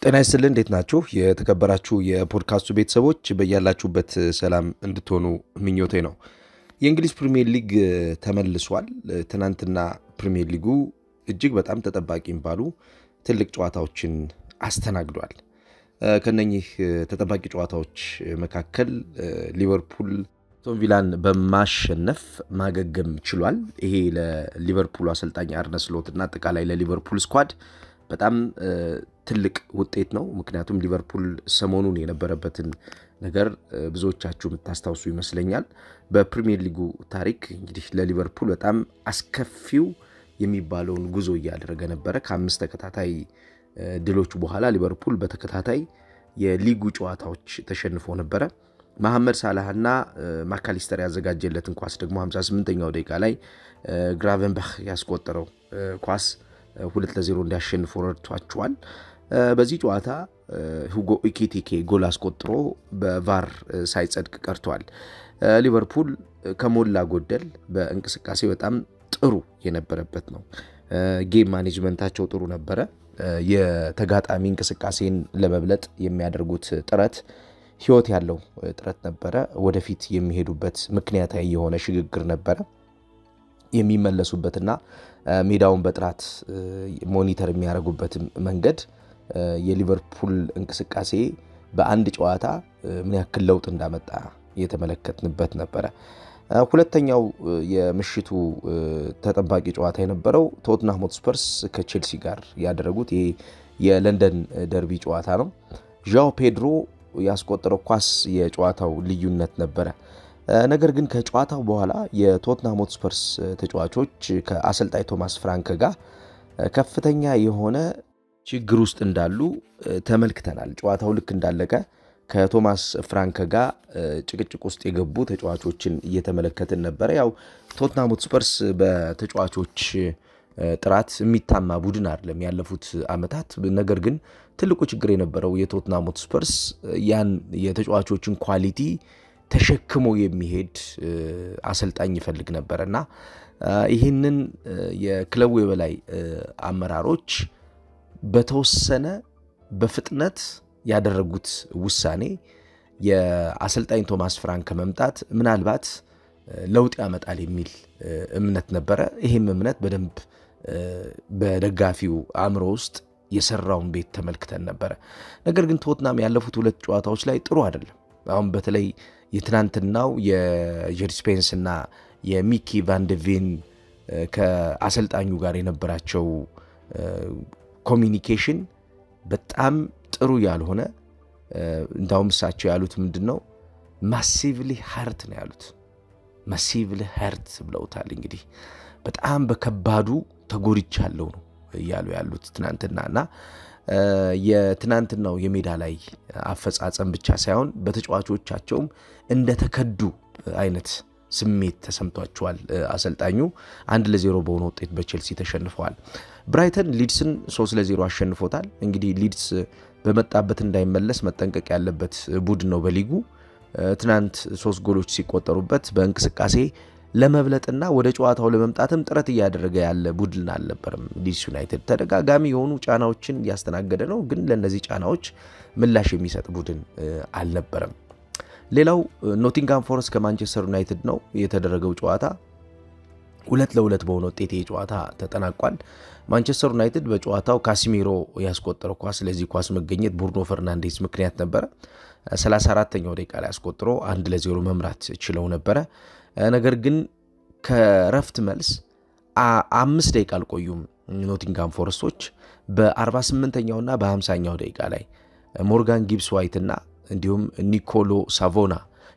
ጤና ይስጥልን እንዴት ናችሁ የተከበራችሁ የፖድካስቱ ቤተሰቦች በእያላችሁበት ሰላም እንድትሆኑ ምኞቴ ነው። የእንግሊዝ ፕሪሚየር ሊግ ተመልሷል። ትናንትና ፕሪሚየር ሊጉ እጅግ በጣም ተጠባቂ የሚባሉ ትልቅ ጨዋታዎችን አስተናግዷል። ከነኚህ ተጠባቂ ጨዋታዎች መካከል ሊቨርፑል አስቶን ቪላን በማሸነፍ ማገገም ችሏል። ይሄ ለሊቨርፑል አሰልጣኝ አርነ ስሎት እና አጠቃላይ ለሊቨርፑል ስኳድ በጣም ትልቅ ውጤት ነው። ምክንያቱም ሊቨርፑል ሰሞኑን የነበረበትን ነገር ብዙዎቻችሁ የምታስታውሱ ይመስለኛል። በፕሪሚየር ሊጉ ታሪክ እንግዲህ ለሊቨርፑል በጣም አስከፊው የሚባለውን ጉዞ እያደረገ ነበር። ከአምስት ተከታታይ ድሎች በኋላ ሊቨርፑል በተከታታይ የሊጉ ጨዋታዎች ተሸንፎ ነበር። መሐመድ ሳላህና ማካሊስተር ያዘጋጀለትን ኳስ ደግሞ 58ኛው ደቂቃ ላይ ግራቨንበርች ያስቆጠረው ኳስ 2-0 እንዲያሸንፉ ረድቷቸዋል። በዚህ ጨዋታ ሁጎ ኢኪቲኬ ጎል አስቆጥሮ በቫር ሳይጸድቅ ቀርቷል። ሊቨርፑል ከሞላ ጎደል በእንቅስቃሴ በጣም ጥሩ የነበረበት ነው። ጌም ማኔጅመንታቸው ጥሩ ነበረ። የተጋጣሚ እንቅስቃሴን ለመብለጥ የሚያደርጉት ጥረት ህይወት ያለው ጥረት ነበረ። ወደፊት የሚሄዱበት ምክንያታዊ የሆነ ሽግግር ነበረ። የሚመለሱበትና ሜዳውን በጥራት ሞኒተር የሚያደርጉበት መንገድ የሊቨርፑል እንቅስቃሴ በአንድ ጨዋታ ምን ያክል ለውጥ እንዳመጣ የተመለከትንበት ነበር። ሁለተኛው የምሽቱ ተጠባቂ ጨዋታ የነበረው ቶትንሃም ሆትስፐርስ ከቼልሲ ጋር ያደረጉት ይሄ የለንደን ደርቢ ጨዋታ ነው። ዣኦ ፔድሮ ያስቆጠረው ኳስ የጨዋታው ልዩነት ነበር። ነገር ግን ከጨዋታው በኋላ የቶትንሃም ሆትስፐርስ ተጫዋቾች ከአሰልጣኝ ቶማስ ፍራንክ ጋር ከፍተኛ የሆነ ችግር ውስጥ እንዳሉ ተመልክተናል። ጨዋታው ልክ እንዳለቀ ከቶማስ ፍራንክ ጋር ጭቅጭቅ ውስጥ የገቡ ተጫዋቾችን እየተመለከትን ነበር። ያው ቶትንሃም ሆትስፐርስ በተጫዋቾች ጥራት የሚታማ ቡድን አይደለም ያለፉት አመታት። ነገር ግን ትልቁ ችግር የነበረው የቶትንሃም ሆትስፐርስ ያን የተጫዋቾችን ኳሊቲ ተሸክሞ የሚሄድ አሰልጣኝ ይፈልግ ነበርና ይህንን የክለቡ የበላይ አመራሮች በተወሰነ በፍጥነት ያደረጉት ውሳኔ የአሰልጣኝ ቶማስ ፍራንክ መምጣት ምናልባት ለውጥ ያመጣል የሚል እምነት ነበረ። ይሄም እምነት በደንብ በደጋፊው አእምሮ ውስጥ የሰራውን ቤት ተመልክተን ነበር። ነገር ግን ቶትንሃም ያለፉት ሁለት ጨዋታዎች ላይ ጥሩ አይደለም። አሁን በተለይ የትናንትናው የጄሪ ስፔንስ እና የሚኪ ቫንደቬን ከአሰልጣኙ ጋር የነበራቸው ኮሚኒኬሽን በጣም ጥሩ ያልሆነ እንዳውም እሳቸው ያሉት ምንድነው ማሲቭሊ ሃርት ነው ያሉት። ማሲቭሊ ሃርት ብለውታል። እንግዲህ በጣም በከባዱ ተጎድቻለሁ ነው ያሉት ትናንትናና የትናንትናው የሜዳ ላይ አፈጻጸም ብቻ ሳይሆን በተጫዋቾቻቸውም እንደተከዱ አይነት ስሜት ተሰምቷቸዋል። አሰልጣኙ 1-0 በሆነ ውጤት በቼልሲ ተሸንፈዋል። ብራይተን ሊድስን 3-0 አሸንፎታል። እንግዲህ ሊድስ በመጣበት እንዳይመለስ መጠንቀቅ ያለበት ቡድን ነው። በሊጉ ትናንት 3 ጎሎች ሲቆጠሩበት በእንቅስቃሴ ለመብለጥና ወደ ጨዋታው ለመምጣትም ጥረት እያደረገ ያለ ቡድን አልነበረም። ሊድስ ዩናይትድ ተደጋጋሚ የሆኑ ጫናዎችን ያስተናገደ ነው፣ ግን ለነዚህ ጫናዎች ምላሽ የሚሰጥ ቡድን አልነበረም። ሌላው ኖቲንጋም ፎረስት ከማንቸስተር ዩናይትድ ነው የተደረገው ጨዋታ 2-2 በሆነ ውጤት የጨዋታ ተጠናቋል። ማንቸስተር ዩናይትድ በጨዋታው ካሲሚሮ ያስቆጠረው ኳስ ለዚህ ኳስ መገኘት ብሩኖ ፈርናንዴዝ ምክንያት ነበር። 34ኛው ደቂቃ ላይ አስቆጥሮ 1-0 መምራት ችለው ነበር። ነገር ግን ከረፍት መልስ 5 ደቂቃ አልቆዩም ኖቲንጋም ፎረስቶች በ48ኛውና በ50ኛው ደቂቃ ላይ ሞርጋን ጊብስ ዋይትና እንዲሁም ኒኮሎ ሳቮና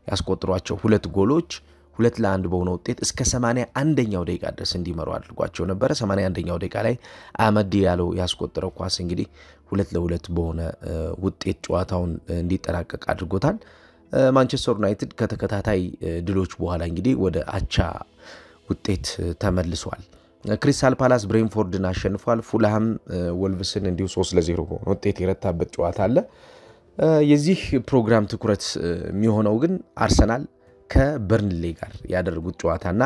ያስቆጥሯቸው ሁለት ጎሎች 2-1 በሆነ ውጤት እስከ 81ኛው ደቂቃ ድረስ እንዲመሩ አድርጓቸው ነበር። 81ኛው ደቂቃ ላይ አህመድ ዲያሎ ያስቆጠረው ኳስ እንግዲህ 2-2 በሆነ ውጤት ጨዋታውን እንዲጠናቀቅ አድርጎታል። ማንቸስተር ዩናይትድ ከተከታታይ ድሎች በኋላ እንግዲህ ወደ አቻ ውጤት ተመልሷል። ክሪስታል ፓላስ ብሬንፎርድን አሸንፏል። ፉልሃም ወልቭስን እንዲሁ 3-0 በሆነ ውጤት የረታበት ጨዋታ አለ። የዚህ ፕሮግራም ትኩረት የሚሆነው ግን አርሰናል ከበርንሌ ጋር ያደረጉት ጨዋታና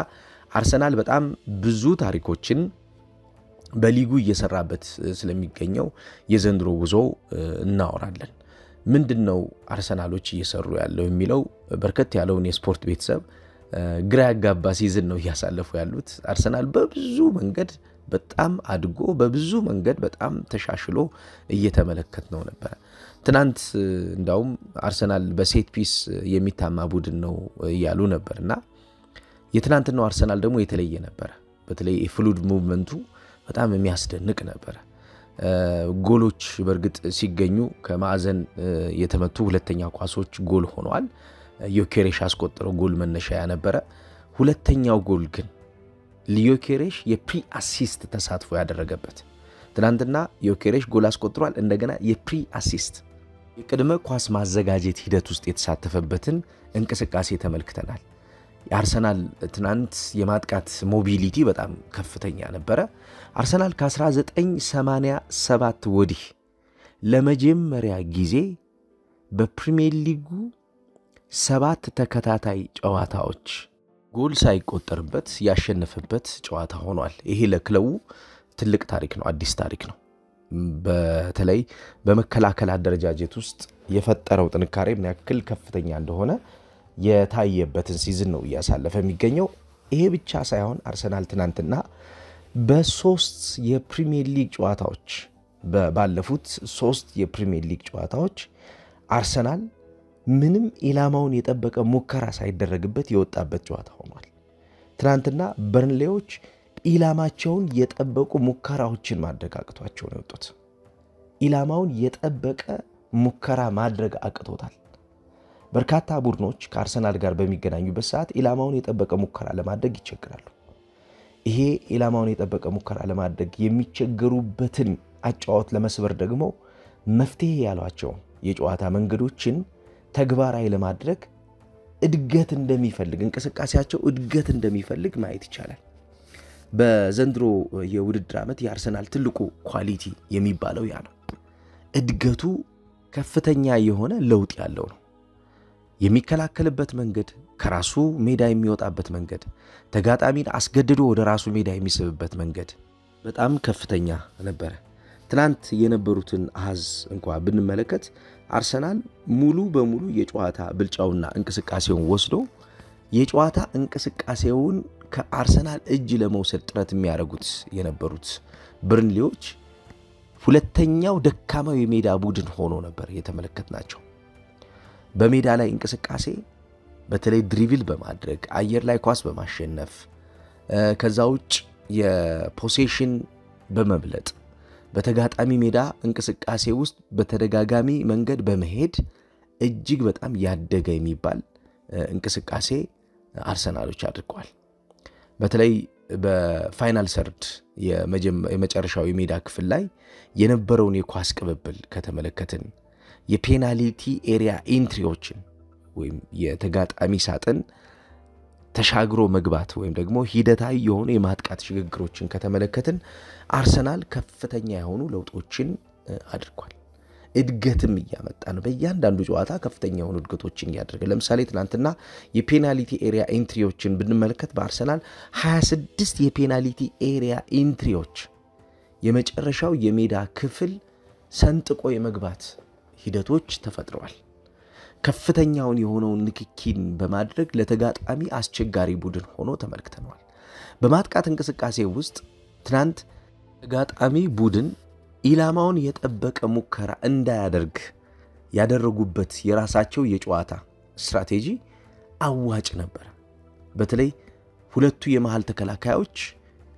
አርሰናል በጣም ብዙ ታሪኮችን በሊጉ እየሰራበት ስለሚገኘው የዘንድሮ ጉዞ እናወራለን። ምንድነው አርሰናሎች እየሰሩ ያለው የሚለው በርከት ያለውን የስፖርት ቤተሰብ ግራ ያጋባ ሲዝን ነው እያሳለፉ ያሉት። አርሰናል በብዙ መንገድ በጣም አድጎ በብዙ መንገድ በጣም ተሻሽሎ እየተመለከትነው ነበር። ትናንት እንዳውም አርሰናል በሴት ፒስ የሚታማ ቡድን ነው እያሉ ነበርና የትናንትናው አርሰናል ደግሞ የተለየ ነበር። በተለይ ፍሉድ ሙቭመንቱ በጣም የሚያስደንቅ ነበር። ጎሎች በርግጥ ሲገኙ ከማዕዘን የተመቱ ሁለተኛ ኳሶች ጎል ሆነዋል። ዮኬሬሽ አስቆጥረው ጎል መነሻ ያነበረ። ሁለተኛው ጎል ግን ሊዮኬሬሽ የፕሪ አሲስት ተሳትፎ ያደረገበት። ትናንትና ዮኬሬሽ ጎል አስቆጥሯል። እንደገና የፕሪ አሲስት የቅድመ ኳስ ማዘጋጀት ሂደት ውስጥ የተሳተፈበትን እንቅስቃሴ ተመልክተናል። የአርሰናል ትናንት የማጥቃት ሞቢሊቲ በጣም ከፍተኛ ነበረ። አርሰናል ከ1987 ወዲህ ለመጀመሪያ ጊዜ በፕሪሚየር ሊጉ 7 ተከታታይ ጨዋታዎች ጎል ሳይቆጠርበት ያሸነፈበት ጨዋታ ሆኗል። ይሄ ለክለቡ ትልቅ ታሪክ ነው፣ አዲስ ታሪክ ነው። በተለይ በመከላከል አደረጃጀት ውስጥ የፈጠረው ጥንካሬ ምን ያክል ከፍተኛ እንደሆነ የታየበትን ሲዝን ነው እያሳለፈ የሚገኘው። ይሄ ብቻ ሳይሆን አርሰናል ትናንትና በ3 የፕሪሚየር ሊግ ጨዋታዎች ባለፉት 3 የፕሪሚየር ሊግ ጨዋታዎች አርሰናል ምንም ኢላማውን የጠበቀ ሙከራ ሳይደረግበት የወጣበት ጨዋታ ሆኗል። ትናንትና በርንሌዎች ኢላማቸውን የጠበቁ ሙከራዎችን ማድረግ አቅቷቸው ነው የወጡት። ኢላማውን የጠበቀ ሙከራ ማድረግ አቅቶታል። በርካታ ቡድኖች ከአርሰናል ጋር በሚገናኙበት ሰዓት ኢላማውን የጠበቀ ሙከራ ለማድረግ ይቸገራሉ። ይሄ ኢላማውን የጠበቀ ሙከራ ለማድረግ የሚቸገሩበትን አጫዋት ለመስበር ደግሞ መፍትሄ ያሏቸው የጨዋታ መንገዶችን ተግባራዊ ለማድረግ እድገት እንደሚፈልግ እንቅስቃሴያቸው እድገት እንደሚፈልግ ማየት ይቻላል። በዘንድሮ የውድድር ዓመት የአርሰናል ትልቁ ኳሊቲ የሚባለው ያ ነው። እድገቱ ከፍተኛ የሆነ ለውጥ ያለው ነው። የሚከላከልበት መንገድ፣ ከራሱ ሜዳ የሚወጣበት መንገድ፣ ተጋጣሚን አስገድዶ ወደ ራሱ ሜዳ የሚስብበት መንገድ በጣም ከፍተኛ ነበር። ትናንት የነበሩትን አሃዝ እንኳን ብንመለከት አርሰናል ሙሉ በሙሉ የጨዋታ ብልጫውና እንቅስቃሴውን ወስዶ የጨዋታ እንቅስቃሴውን ከአርሰናል እጅ ለመውሰድ ጥረት የሚያደርጉት የነበሩት በርንሌዎች ሁለተኛው ደካማው የሜዳ ቡድን ሆኖ ነበር የተመለከትናቸው። በሜዳ ላይ እንቅስቃሴ በተለይ ድሪብል በማድረግ አየር ላይ ኳስ በማሸነፍ ከዛ ውጭ የፖሴሽን በመብለጥ በተጋጣሚ ሜዳ እንቅስቃሴ ውስጥ በተደጋጋሚ መንገድ በመሄድ እጅግ በጣም ያደገ የሚባል እንቅስቃሴ አርሰናሎች አድርገዋል። በተለይ በፋይናል ሰርድ የመጨረሻው የሜዳ ክፍል ላይ የነበረውን የኳስ ቅብብል ከተመለከትን የፔናልቲ ኤሪያ ኢንትሪዎችን ወይም የተጋጣሚ ሳጥን ተሻግሮ መግባት ወይም ደግሞ ሂደታዊ የሆኑ የማጥቃት ሽግግሮችን ከተመለከትን አርሰናል ከፍተኛ የሆኑ ለውጦችን አድርጓል። እድገትም እያመጣ ነው። በእያንዳንዱ ጨዋታ ከፍተኛ የሆኑ እድገቶችን ያደርገ። ለምሳሌ ትናንትና የፔናልቲ ኤሪያ ኢንትሪዎችን ብንመለከት በአርሰናል 26 የፔናልቲ ኤሪያ ኢንትሪዎች የመጨረሻው የሜዳ ክፍል ሰንጥቆ የመግባት ሂደቶች ተፈጥረዋል። ከፍተኛውን የሆነውን ንክኪን በማድረግ ለተጋጣሚ አስቸጋሪ ቡድን ሆኖ ተመልክተናል። በማጥቃት እንቅስቃሴ ውስጥ ትናንት ተጋጣሚ ቡድን ኢላማውን የጠበቀ ሙከራ እንዳያደርግ ያደረጉበት የራሳቸው የጨዋታ ስትራቴጂ አዋጭ ነበር። በተለይ ሁለቱ የመሃል ተከላካዮች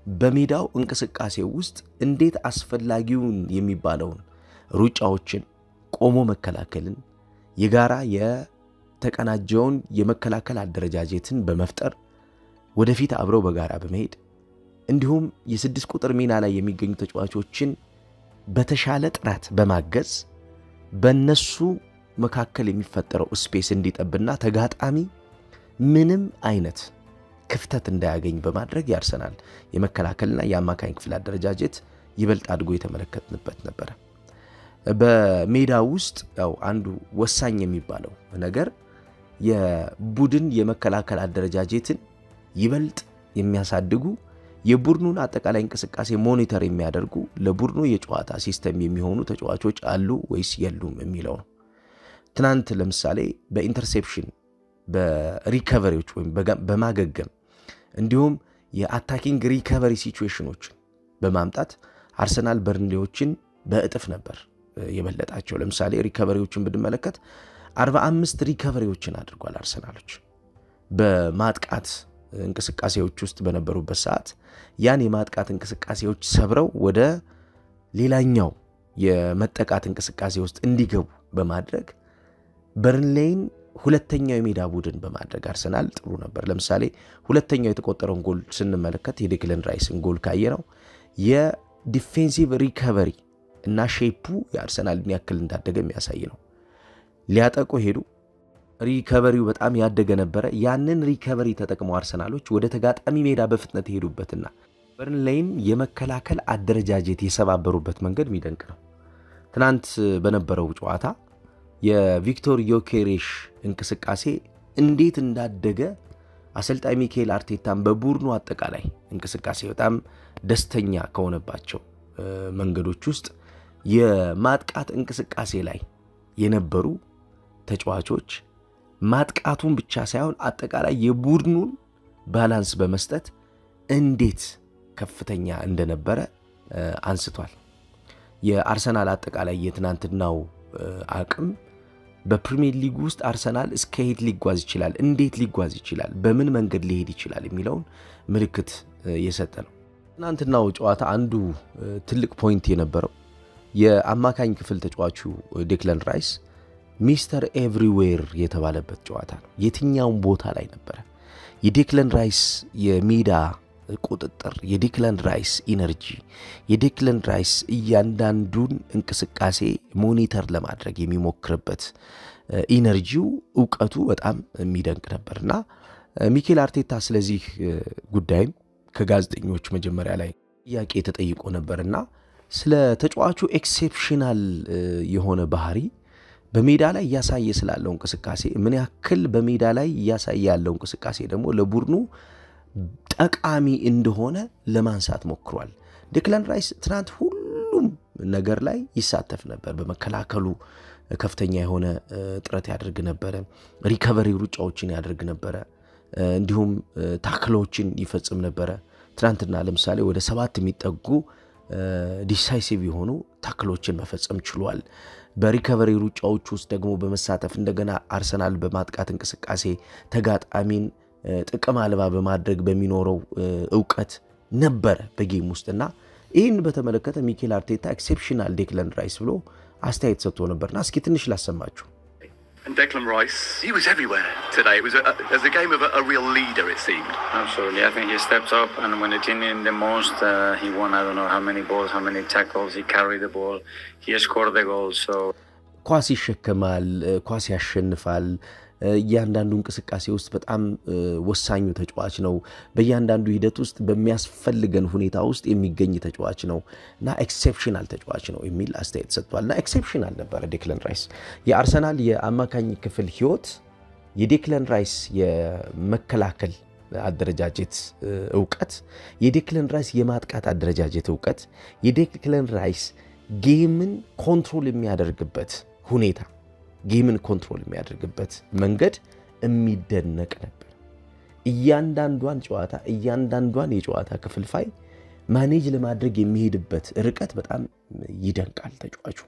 በሜዳው እንቅስቃሴ ውስጥ እንዴት አስፈላጊውን የሚባለውን ሩጫዎችን፣ ቆሞ መከላከልን፣ የጋራ የተቀናጀውን የመከላከል አደረጃጀትን በመፍጠር ወደፊት አብረው በጋራ በመሄድ እንዲሁም የ6 ቁጥር ሚና ላይ የሚገኙ ተጫዋቾችን በተሻለ ጥራት በማገዝ በእነሱ መካከል የሚፈጠረው ስፔስ እንዲጠብና ተጋጣሚ ምንም አይነት ክፍተት እንዳያገኝ በማድረግ ያርሰናል የመከላከልና የአማካኝ ክፍል አደረጃጀት ይበልጥ አድጎ የተመለከትንበት ነበር። በሜዳ ውስጥ ያው አንዱ ወሳኝ የሚባለው ነገር የቡድን የመከላከል አደረጃጀትን ይበልጥ የሚያሳድጉ የቡድኑን አጠቃላይ እንቅስቃሴ ሞኒተር የሚያደርጉ ለቡድኑ የጨዋታ ሲስተም የሚሆኑ ተጫዋቾች አሉ ወይስ የሉም የሚለው ነው። ትናንት ለምሳሌ በኢንተርሴፕሽን በሪከቨሪዎች ወይም በማገገም እንዲሁም የአታኪንግ ሪከቨሪ ሲቹዌሽኖችን በማምጣት አርሰናል በርንሌዎችን በእጥፍ ነበር የበለጣቸው። ለምሳሌ ሪከቨሪዎችን ብንመለከት 45 ሪከቨሪዎችን አድርጓል አርሰናሎች በማጥቃት እንቅስቃሴዎች ውስጥ በነበሩበት ሰዓት ያን የማጥቃት እንቅስቃሴዎች ሰብረው ወደ ሌላኛው የመጠቃት እንቅስቃሴ ውስጥ እንዲገቡ በማድረግ በርንሌይን ሁለተኛው የሜዳ ቡድን በማድረግ አርሰናል ጥሩ ነበር። ለምሳሌ ሁለተኛው የተቆጠረውን ጎል ስንመለከት የዴክለን ራይስን ጎል ካየነው የዲፌንሲቭ ሪከቨሪ እና ሼፑ የአርሰናልን ያክል እንዳደገ የሚያሳይ ነው። ሊያጠቁ ሄዱ፣ ሪከቨሪው በጣም ያደገ ነበረ። ያንን ሪከቨሪ ተጠቅመው አርሰናሎች ወደ ተጋጣሚ ሜዳ በፍጥነት ሄዱበትና በርንሌይን የመከላከል አደረጃጀት የሰባበሩበት መንገድ የሚደንቅ ነው። ትናንት በነበረው ጨዋታ የቪክቶር ዮኬሬሽ እንቅስቃሴ እንዴት እንዳደገ አሰልጣኝ ሚኬል አርቴታን በቡድኑ አጠቃላይ እንቅስቃሴ በጣም ደስተኛ ከሆነባቸው መንገዶች ውስጥ የማጥቃት እንቅስቃሴ ላይ የነበሩ ተጫዋቾች ማጥቃቱን ብቻ ሳይሆን አጠቃላይ የቡድኑን ባላንስ በመስጠት እንዴት ከፍተኛ እንደነበረ አንስቷል። የአርሰናል አጠቃላይ የትናንትናው አቅም በፕሪሚየር ሊግ ውስጥ አርሰናል እስከ የት ሊጓዝ ይችላል፣ እንዴት ሊጓዝ ይችላል፣ በምን መንገድ ሊሄድ ይችላል የሚለውን ምልክት የሰጠ ነው። ትናንትናው ጨዋታ አንዱ ትልቅ ፖይንት የነበረው የአማካኝ ክፍል ተጫዋቹ ዴክለን ራይስ ሚስተር ኤቭሪዌር የተባለበት ጨዋታ ነው። የትኛውም ቦታ ላይ ነበር። የዴክለን ራይስ የሜዳ ቁጥጥር፣ የዴክለን ራይስ ኢነርጂ፣ የዴክለን ራይስ እያንዳንዱን እንቅስቃሴ ሞኒተር ለማድረግ የሚሞክርበት ኢነርጂው ዕውቀቱ በጣም የሚደንቅ ነበርና ሚኬል አርቴታ ስለዚህ ጉዳይም ከጋዜጠኞች መጀመሪያ ላይ ጥያቄ ተጠይቆ ነበርና ስለ ተጫዋቹ ኤክሴፕሽናል የሆነ ባህሪ በሜዳ ላይ ያሳየ ስላለው እንቅስቃሴ ምን ያክል በሜዳ ላይ ያሳየ ያለው እንቅስቃሴ ደግሞ ለቡድኑ ጠቃሚ እንደሆነ ለማንሳት ሞክሯል። ዴክለን ራይስ ትናንት ሁሉም ነገር ላይ ይሳተፍ ነበር። በመከላከሉ ከፍተኛ የሆነ ጥረት ያደርግ ነበር። ሪከቨሪ ሩጫዎችን ያደርግ ነበር። እንዲሁም ታክሎችን ይፈጽም ነበር። ትናንትና ለምሳሌ ወደ 7 የሚጠጉ ዲሳይሲቭ የሆኑ ታክሎችን መፈጸም ችሏል። በሪከቨሪ ሩጫዎች ውስጥ ደግሞ በመሳተፍ እንደገና አርሰናል በማጥቃት እንቅስቃሴ ተጋጣሚን ጥቅም አልባ በማድረግ በሚኖረው ዕውቀት ነበር በጌም ውስጥና ይህን በተመለከተ ሚኬል አርቴታ ኤክሴፕሽናል ዴክለን ራይስ ብሎ አስተያየት ሰጥቶ ነበርና እስኪ ትንሽ ላሰማችሁ። And Declan Rice, he was everywhere today. It was a game of a real leader, it seemed. Absolutely. I think he stepped up, and when it needed the most, he won, I don't know how many balls, how many tackles, he carried the ball, he scored the goal, so... ኳስ ይሸከማል፣ ኳስ ያሸንፋል። እያንዳንዱ እንቅስቃሴ ውስጥ በጣም ወሳኙ ተጫዋች ነው። በእያንዳንዱ ሂደት ውስጥ በሚያስፈልገን ሁኔታ ውስጥ የሚገኝ ተጫዋች ነውና ኤክሴፕሽናል ተጫዋች ነው የሚል አስተያየት ሰጥቷልና ኤክሴፕሽናል ነበር ዴክለን ራይስ። የአርሰናል የአማካኝ ክፍል ህይወት የዴክለን ራይስ የመከላከል አደረጃጀት ዕውቀት፣ የዴክለን ራይስ የማጥቃት አደረጃጀት ዕውቀት፣ የዴክለን ራይስ ጌምን ኮንትሮል የሚያደርግበት ሁኔታ፣ ጌምን ኮንትሮል የሚያደርግበት መንገድ የሚደነቅ ነበር። እያንዳንዷን ጨዋታ እያንዳንዷን የጨዋታ ክፍልፋይ ማኔጅ ለማድረግ የሚሄድበት ርቀት በጣም ይደንቃል ተጫዋቹ።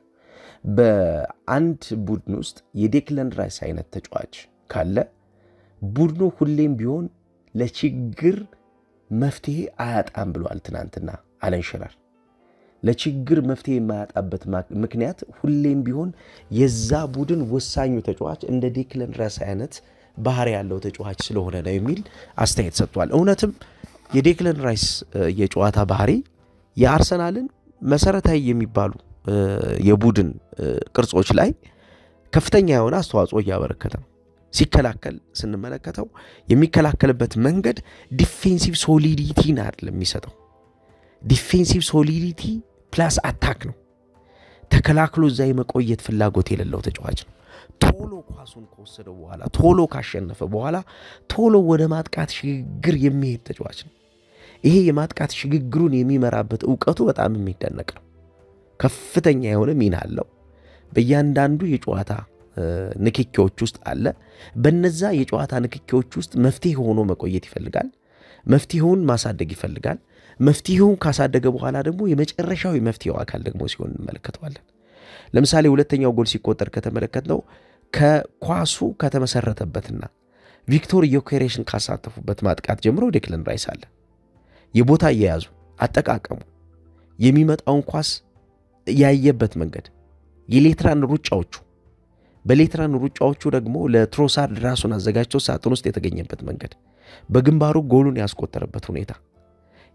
በአንድ ቡድን ውስጥ የዴክለን ራይስ አይነት ተጫዋች ካለ ቡድኑ ሁሌም ቢሆን ለችግር መፍትሄ አያጣም ብሏል ትናንትና አለን ሸራር። ለችግር መፍትሄ የማያጣበት ምክንያት ሁሌም ቢሆን የዛ ቡድን ወሳኙ ተጫዋች እንደ ዴክለን ራይስ አይነት ባህሪ ያለው ተጫዋች ስለሆነ ነው የሚል አስተያየት ሰጥቷል። እውነትም የዴክለን ራይስ የጨዋታ ባህሪ የአርሰናልን መሰረታዊ የሚባሉ የቡድን ቅርጾች ላይ ከፍተኛ የሆነ አስተዋጽኦ ያበረከተ ነው። ሲከላከል ስንመለከተው የሚከላከልበት መንገድ ዲፌንሲቭ ሶሊዲቲ አይደለም የሚሰጠው። ዲፌንሲቭ ሶሊዲቲ ፕላስ አታክ ነው። ተከላክሎ እዛ የመቆየት ፍላጎት የሌለው ተጫዋች ነው። ቶሎ ኳሱን ከወሰደው በኋላ ቶሎ ካሸነፈ በኋላ ቶሎ ወደ ማጥቃት ሽግግር የሚሄድ ተጫዋች ነው። ይሄ የማጥቃት ሽግግሩን የሚመራበት ዕውቀቱ በጣም የሚደነቅ ነው ከፍተኛ የሆነ ሚና አለው በእያንዳንዱ የጨዋታ ንክኪዎች ውስጥ አለ በነዛ የጨዋታ ንክኪዎች ውስጥ መፍትሄ ሆኖ መቆየት ይፈልጋል መፍትሄውን ማሳደግ ይፈልጋል መፍትሄውን ካሳደገ በኋላ ደግሞ የመጨረሻው የመፍትሄው አካል ደግሞ ሲሆን እንመለከተዋለን ለምሳሌ ሁለተኛው ጎል ሲቆጠር ከተመለከተው ከኳሱ ከተመሰረተበትና ቪክቶር ዮኬሬሽን ካሳተፉበት ማጥቃት ጀምሮ ዴክለን ራይስ አለ የቦታ ያያዙ አጠቃቀሙ የሚመጣውን ኳስ ያየበት መንገድ የሌትራን ሩጫዎቹ በሌትራን ሩጫዎቹ ደግሞ ለትሮሳርድ ራሱን አዘጋጅቶ ሳጥን ውስጥ የተገኘበት መንገድ በግንባሩ ጎሉን ያስቆጠረበት ሁኔታ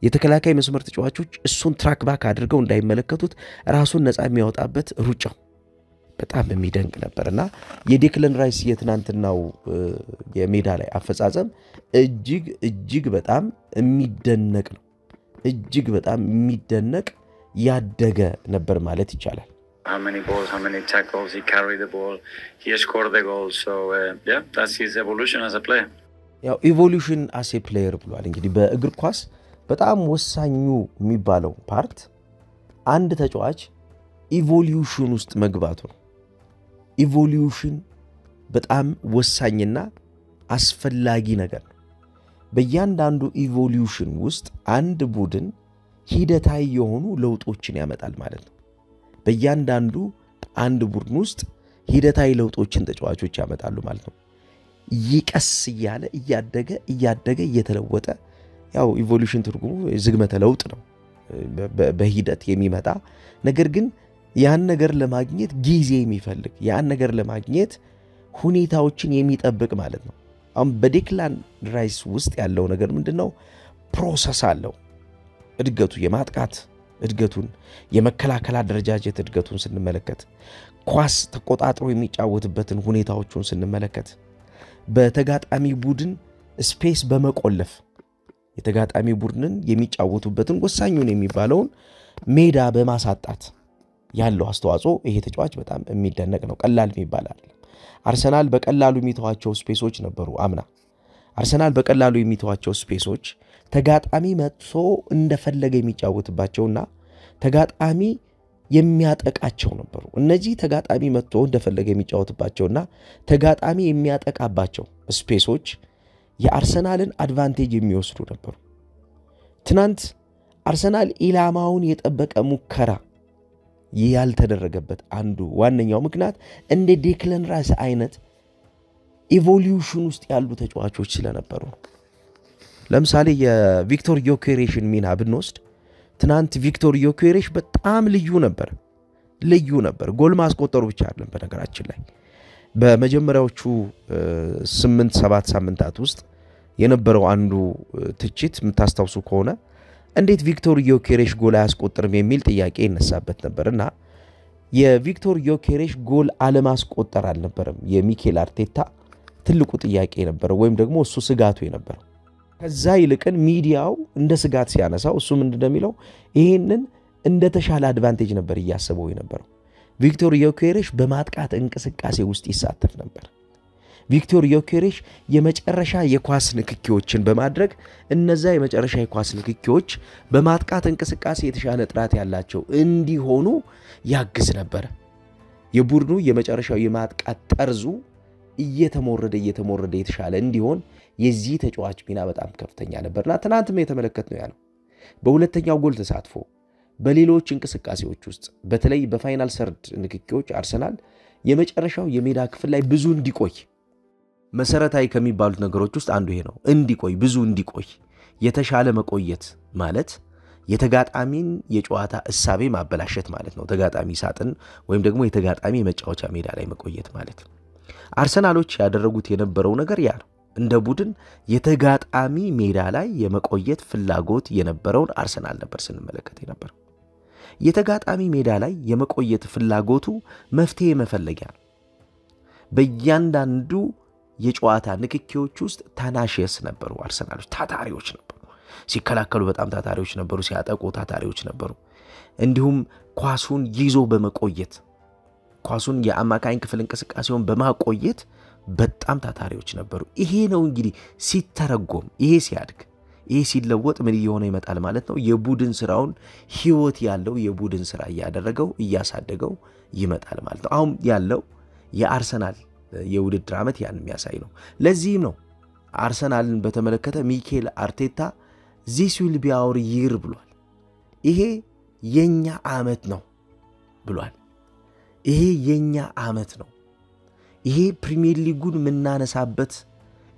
የተከላካይ መስመር ተጫዋቾች እሱን ትራክ ባክ አድርገው እንዳይመለከቱት ራሱን ነፃ የሚያወጣበት ሩጫው በጣም የሚደንቅ ነበርና የዴክለን ራይስ የትናንትናው የሜዳ ላይ አፈጻጸም እጅግ በጣም የሚደነቅ ነው እጅግ በጣም የሚደነቅ ያደገ ነበር ማለት ይቻላል How many balls, how many tackles, he carried the ball, he scored the goal. So, yeah, that's his evolution as a player. ያው evolution as a player ብሏል እንግዲህ በእግር ኳስ በጣም ወሳኙ የሚባለው ፓርት አንድ ተጫዋች ኢቮሉሽን ውስጥ መግባቱ ነው ኢቮሉሽን በጣም ወሳኝና አስፈላጊ ነገር ነው በእያንዳንዱ ኢቮሉሽን ውስጥ አንድ ቡድን ሂደታዊ የሆኑ ለውጦችን ያመጣል ማለት ነው በእያንዳንዱ አንድ ቡድን ውስጥ ሂደታዊ ለውጦችን ተጫዋቾች ያመጣሉ ማለት ነው ይቀስ ይያለ እያደገ እየተለወጠ ያው ኢቮሉሽን ትርጉሙ ዝግመተ ለውጥ ነው በሂደት የሚመጣ ነገር ግን ያን ነገር ለማግኘት ጊዜ የሚፈልግ ያን ነገር ለማግኘት ሁኔታዎችን የሚጠብቅ ማለት ነው አሁን በዴክላን ራይስ ውስጥ ያለው ነገር ምንድነው ፕሮሰስ አለው እድገቱ የማጥቃት እድገቱን የመከላከል አደረጃጀት እድገቱን ስንመለከት ኳስ ተቆጣጥሮ የሚጫወትበትን ሁኔታዎችን ስንመለከት በተጋጣሚ ቡድን ስፔስ በመቆለፍ የተጋጣሚ ቡድንን የሚጫወቱበትን ወሳኙን የሚባለውን ሜዳ በማሳጣት ያለው አስተዋጽኦ ይሄ ተጫዋች በጣም የሚደነቅ ነው ቀላል የሚባል አይደለም አርሰናል በቀላሉ የሚተዋቸው ስፔሶች ነበሩ አምና አርሰናል በቀላሉ የሚተዋቸው ስፔሶች ተጋጣሚ መጥቶ እንደፈለገ የሚጫወትባቸውና ተጋጣሚ የሚያጠቃቸው ነበሩ እነዚህ ተጋጣሚ መጥቶ እንደፈለገ የሚጫወትባቸውና ተጋጣሚ የሚያጠቃባቸው ስፔሶች የአርሰናልን አድቫንቴጅ የሚወስዱ ነበሩ ትናንት አርሰናል ኢላማውን የጠበቀ ሙከራ ያልተደረገበት አንዱ ዋነኛው ምክንያት እንደ ዴክለን ራይስ አይነት ኢቮሉሽን ውስጥ ያሉ ተጫዋቾች ስለነበሩ ለምሳሌ የቪክቶር ዮኬሬሽን ሚና ብንወስድ ትናንት ቪክቶር ዮኬሬሽ በጣም ልዩ ነበር ጎል ማስቆጠሩ ብቻ አይደለም በነገራችን ላይ በመጀመሪያዎቹ 8-7 ሳምንታት ውስጥ የነበረው አንዱ ትችት የምታስተውሱ ከሆነ እንዴት ቪክቶር ዮኬሬሽ ጎል አያስቆጥርም የሚል ጥያቄ ይነሳበት ነበርና የቪክቶር ዮኬሬሽ ጎል አለማስቆጠር አልነበረም የሚኬል አርቴታ ትልቁ ጥያቄ ነበር ወይም ደግሞ እሱ ስጋቱ ነበር ከዛ ይልቅን ሚዲያው እንደ ስጋት ሲያነሳው እሱ ምን እንደሚለው ይሄንን እንደ ተሻለ አድቫንቴጅ ነበር ያያሰበው የነበረው ቪክቶር ዮኬሬሽ በማጥቃት እንቅስቃሴ ውስጥ ይሳተፍ ነበር ቪክቶር ዮኬሬሽ የመጨረሻ የኳስ ንክኪዎችን በማድረግ እነዛ የመጨረሻ የኳስ ንክኪዎች በማጥቃት እንቅስቃሴ የተሻለ ጥራት ያላቸው እንዲሆኑ ያግዝ ነበር የቡድኑ የመጨረሻው የማጥቃት ጠርዙ እየተሞረደ የተሻለ እንዲሆን የዚህ ተጫዋች ሚና በጣም ከፍተኛ ነበርና ትናንትም የተመለከትነው ያለው በሁለተኛው ጎል ተሳትፎ በሌሎች እንቅስቃሴዎች ውስጥ በተለይ በፋይናል ሰርድ ንክኪዎች አርሰናል የመጨረሻው የሜዳ ክፍል ላይ ብዙ እንዲቆይ መሰረታዊ ከሚባሉት ነገሮች ውስጥ አንዱ ይሄ ነው ብዙ እንዲቆይ የተሻለ መቆየት ማለት የተጋጣሚን የጨዋታ እሳቤ ማበላሸት ማለት ነው ተጋጣሚ ሳጥን ወይም ደግሞ የተጋጣሚ የመጫወቻ ሜዳ ላይ መቆየት ማለት አርሰናሎች ያደረጉት የነበረው ነገር ያ ነው እንደ ቡድን የተጋጣሚ ሜዳ ላይ የመቆየት ፍላጎት የነበረውን አርሰናል ነበር ስንመለከት የነበረው የተጋጣሚ ሜዳ ላይ የመቆየት ፍላጎቱ መፍትሄ መፈለጊያ በእያንዳንዱ የጨዋታ ንክኪዎች ውስጥ ተናሽስ ነበሩ አርሰናሎች ታታሪዎች ነበሩ ሲከላከሉ በጣም ታታሪዎች ነበሩ ሲያጠቁ ታታሪዎች ነበሩ እንዲሁም ኳሱን ይዞ በመቆየት ኳሱን የአማካኝ ክፍል እንቅስቃሴውን በማቆየት በጣም ታታሪዎች ነበሩ ይሄ ነው እንግዲህ ሲተረጎም ይሄ ሲያድግ ይሄ ሲለወጥ ምን እየሆነ ይመጣል ማለት ነው የቡድን ስራውን ህይወት ያለው የቡድን ስራ ያደረገው ያሳደገው ይመጣል ማለት ነው አሁን ያለው የአርሰናል የውድድር ዓመት ያን የሚያሳይ ነው ለዚህም ነው አርሰናልን በተመለከተ ሚኬል አርቴታ this will be our year ብሏል ይሄ የኛ ዓመት ነው ብሏል ይሄ የኛ ዓመት ነው ይሄ ፕሪሚየር ሊጉን ምናነሳበት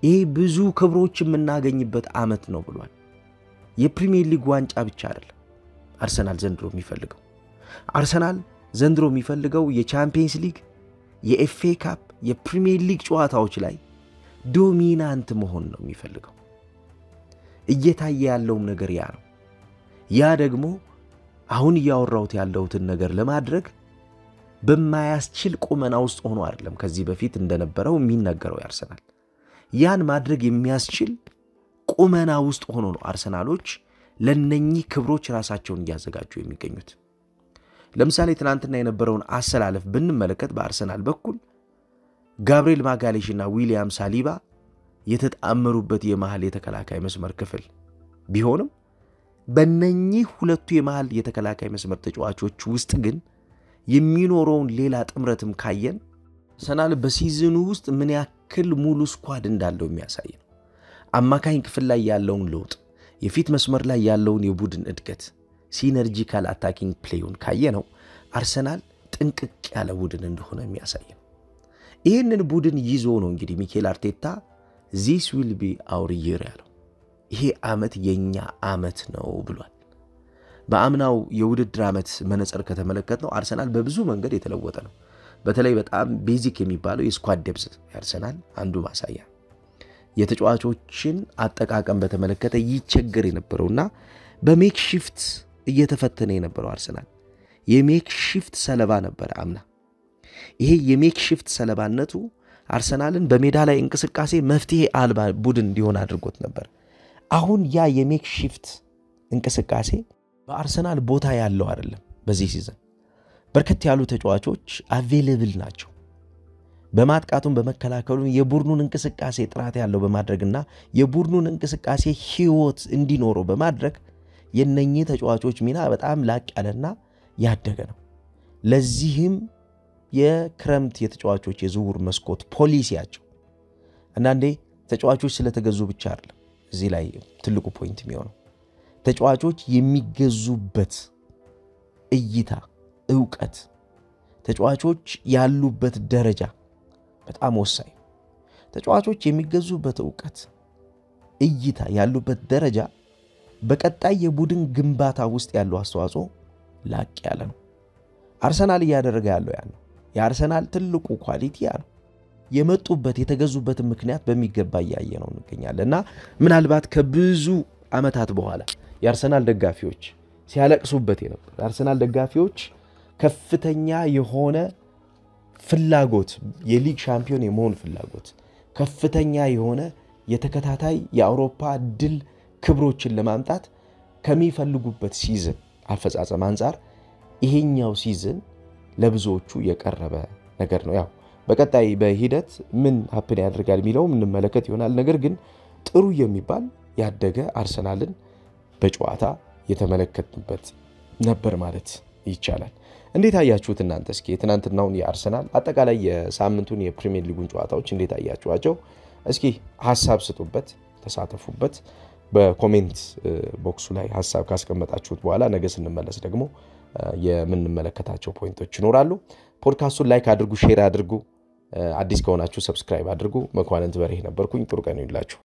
ይሄ ብዙ ክብሮች የምናገኝበት ዓመት ነው ብሏል የፕሪሚየር ሊግ ዋንጫ ብቻ አይደለም አርሰናል ዘንድሮ የሚፈልገው አርሰናል ዘንድሮ የሚፈልገው የቻምፒየንስ ሊግ የኤፍኤ ካፕ የፕሪሚየር ሊግ ጨዋታዎች ላይ ዶሚናንት መሆን ነው የሚፈልገው እየታየ ያለው ነገር ያ ነው ያ ደግሞ አሁን ያወራውት ያለውትን ነገር ለማድረግ በማያስችል ቁመና ውስጥ ሆኖ አይደለም ከዚህ በፊት እንደነበረው የሚነገረው ያርሰናል ያን ማድረግ የሚያስችል ቁመና ውስጥ ሆኖ ነው አርሰናሎች ለነኚህ ክብሮች ራሳቸውን ያዘጋጁ የሚገኙት ለምሳሌ ትናንትና የነበረውን አሰላለፍ ብንመለከት በአርሰናል በኩል ጋብሪኤል ማጋሌሽና ዊሊያም ሳሊባ የተጣመሩበት የመሃል የተከላካይ መስመር ክፍል ቢሆንም በእነኚህ ሁለቱ የመሃል የተከላካይ መስመር ተጫዋቾች ውስጥ ግን የሚኖረውን ሌላ ጥምረትም ካየን አርሰናል በሲዝኑ ውስጥ ምን ያክል ሙሉ ስኳድ እንዳለው የሚያሳይ ነው አማካኝ ክፍል ላይ ያለውን ለውጥ የፊት መስመር ላይ ያለውን የቡድን እድገት ሲነርጂካል አታኪንግ ፕሌዩን ካየነው አርሰናል ጥንቅቅ ያለ ቡድን እንደሆነ የሚያሳይ ነው ይሄንን ቡድን ይዞ ነው እንግዲህ ሚኬል አርቴታ this will be our year ያለው ይሄ ዓመት የኛ ዓመት ነው ብሏል በአምናው የውድድር ዓመት መነጽር ከተመለከትነው አርሰናል በብዙ መንገድ የተለወጠ ነው በተለይ በጣም ቤዚክ የሚባለው የስኳድ ዴፕዝ አርሰናል አንዱ ማሳያ የተጫዋቾችን አጠቃቀም በተመለከተ ይቸገር የነበረውና በሜክሺፍት እየተፈተነ የነበረው አርሰናል የሜክሺፍት ሰለባ ነበር አምና ይሄ የሜክሺፍት ሰለባነቱ አርሰናልን በሜዳ ላይ እንቅስቃሴ መፍትሄ አልባ ቡድን እንዲሆን አድርጎት ነበር አሁን ያ የሜክሺፍት እንቅስቃሴ በአርሰናል ቦታ ያለው አይደለም በዚህ ሲዝን በርከት ያሉ ተጫዋቾች አቬሌብል ናቸው በማጥቃቱም በመከላከሉም የቡድኑን እንቅስቃሴ ጥራት ያለው በማድረግና የቡድኑን እንቅስቃሴ ህይወት እንዲኖረው በማድረግ የነኚህ ተጫዋቾች ሚና በጣም ላቅ ያለና ያደገ ነው ለዚህም የክረምት የተጫዋቾች የዝውውር መስኮት ፖሊሲያቸው አንዳንዴ ተጫዋቾች ስለተገዙ ብቻ አይደለም እዚህ ላይ ትልቁ ፖይንት የሚሆነው ተጫዋቾች የሚገዙበት እይታ ዕውቀት ተጫዋቾች ያሉበት ደረጃ በጣም ወሳኝ ተጫዋቾች የሚገዙበት ዕውቀት እይታ ያሉበት ደረጃ በቀጣይ የቡድን ግንባታ ውስጥ ያለው አስተዋጽኦ ላቅ ያለ ነው አርሰናል ያደረገ ያለው ያ ነው የአርሰናል ትልቁ ኳሊቲ ያ ነው የመጡበት የተገዙበት ምክንያት በሚገባ ያየነው እንገኛለና ምናልባት ከብዙ አመታት በኋላ የአርሰናል ደጋፊዎች ሲያለቅሱበት የነበረ የአርሰናል ደጋፊዎች ከፍተኛ የሆነ ፍላጎት የሊግ ሻምፒዮን የመሆን ፍላጎት ከፍተኛ የሆነ የተከታታይ የአውሮፓ ድል ክብሮችን ለማምጣት ከሚፈልጉበት ሲዝን አፈጻጸም አንፃር ይሄኛው ሲዝን ለብዙዎቹ የቀረበ ነገር ነው ያው በቀጣይ በሂደት ምን ሀፕን ያደርጋል የሚለው እንመለከት ይሆናል ነገር ግን ጥሩ የሚባል ያደገ አርሰናልን በጨዋታ የተመለከትንበት ነበር ማለት ይቻላል እንዴት አያችሁት እናንተ እስኪ ትናንትናውን የአርሰናል አጠቃላይ የሳምንቱን የፕሪሚየር ሊጉን ጨዋታዎች እንዴት አያችኋቸው እስኪ ሐሳብ ስጡበት ተሳተፉበት በኮሜንት ቦክሱ ላይ ሐሳብ ካስቀመጣችሁት በኋላ ነገ ስንመለስ ደግሞ የምንመለከታቸው ፖይንቶች ይኖራሉ ፖድካስቱን ላይክ አድርጉ ሼር አድርጉ አዲስ ከሆናችሁ ሰብስክራይብ አድርጉ መኳንንት በርሄ ነበርኩኝ ጥሩ ቀን ይሁንላችሁ